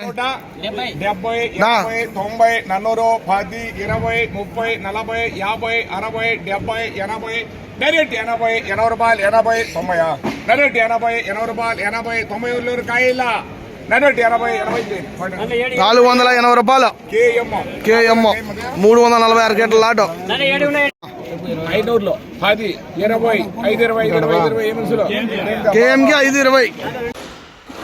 70, 80, 90, 100, 10, 20, 30, 40, 50, 60, 70, 80, direct 80, 80 రూపాయలు, 80, 90, direct 80, 80 రూపాయలు, 80, 90 కాయల డైరెక్ట్ 80, 80, 480 రూపాయలు కేఎం 346 గేట్ల లాట్ 500లో 10, 20, 520, 20 కేఎంకి 520.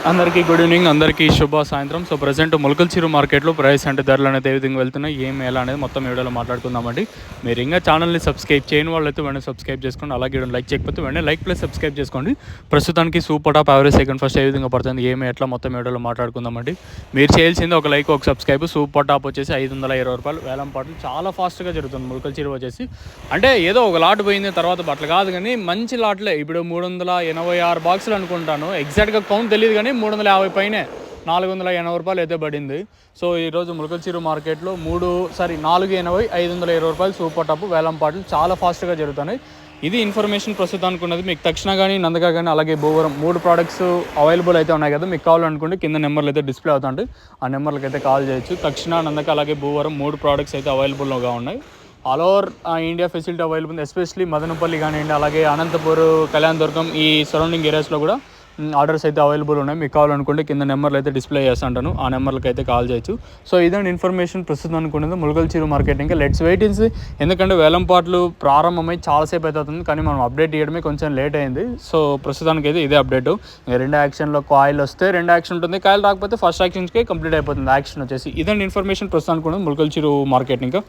అందరికీ గుడ్ ఈవినింగ్, అందరికీ శుభ సాయంత్రం. సో ప్రజెంట్ ములకల్చెరువు మార్కెట్లో ప్రైస్ అంటే ధరలు అనేది ఏ విధంగా వెళ్తున్నాయి, ఏం ఎలా అనేది మొత్తం వీడియోలో మాట్లాడుకుందామండి. మీరు ఇంకా ఛానల్ని సబ్స్క్రైబ్ చేయని వాళ్ళైతే వెంటనే సబ్స్క్రైబ్ చేసుకోండి. అలాగే వీడియో లైక్ చేయకపోతే వెంటనే లైక్ ప్లస్ సబ్స్క్రైబ్ చేసుకోండి. ప్రస్తుతానికి super top average second first ఏ విధంగా పడుతుంది, ఏమి ఎట్లా మొత్తం వీడియోలో మాట్లాడుకుందామండి. మీరు చేయాల్సింది ఒక లైక్, ఒక సబ్స్క్రైబ్. సూపర్ టాప్ వచ్చేసి 520 రూపాయలు వేలం పాటలు చాలా ఫాస్ట్గా జరుగుతుంది ములకల్చెరువు వచ్చేసి. అంటే ఏదో ఒక లాట్ పోయింది తర్వాత అట్లా కాదు, కానీ మంచి లాట్లే. ఇప్పుడు 386 బాక్సులు అనుకుంటాను, ఎగ్జాక్ట్గా కౌంట్ తెలియదు కానీ 350 పైనే 480 రూపాయలు అయితే పడింది. సో ఈరోజు ములకల్చెరువు మార్కెట్లో 480, 520 రూపాయలు సూపర్ టాప్ వేలం పాటలు చాలా ఫాస్ట్గా జరుగుతున్నాయి. ఇది ఇన్ఫర్మేషన్ ప్రస్తుతానికి ఉన్నది. మీకు తక్షణ కానీ, నందక కానీ, అలాగే భూవరం 3 ప్రోడక్ట్స్ అవైలబుల్ అయితే ఉన్నాయి కదా. మీకు కావాలనుకుంటే కింద నెంబర్లు అయితే డిస్ప్లే అవుతాయి, ఆ నెంబర్లకి అయితే కాల్ చేయొచ్చు. తక్షణ, నందక అలాగే భూవరం 3 ప్రోడక్ట్స్ అయితే అవైలబుల్గా ఉన్నాయి. All over India facility available, especially Madanapalle కానివ్వండి, అలాగే అనంతపూర్, కళ్యాణదుర్గం ఈ సరౌండింగ్ ఏరియాస్లో కూడా ఆర్డర్స్ అయితే అవైలబుల్ ఉన్నాయి. మీకు కావాలనుకుంటే కింద నెంబర్లు అయితే డిస్ప్లే చేస్తుంటాను, ఆ నెంబర్లకి అయితే కాల్ చేయొచ్చు. సో ఇదండి ఇన్ఫర్మేషన్ ప్రస్తుతం అనుకున్నది ములకల్చెరువు మార్కెట్. ఇంకా లెట్స్ వెయిట్ ఇన్స్, ఎందుకంటే వేలంపాట్లు ప్రారంభమై చాలాసేపు అవుతుంది, కానీ మనం అప్డేట్ చేయడమే కొంచెం లేట్ అయింది. సో ప్రస్తుతానికి అయితే ఇదే అప్డేట్. రెండు యాక్షన్లో కాయిల్ వస్తే 2 యాక్షన్ ఉంటుంది, కాయిల్ రాకపోతే ఫస్ట్ యాక్షన్స్కి కంప్లీట్ అయిపోతుంది యాక్షన్ వచ్చేసి. ఇదండి ఇన్ఫర్మేషన్ ప్రస్తుతం అనుకున్నది ములకల్చెరువు మార్కెట్. ఇంకా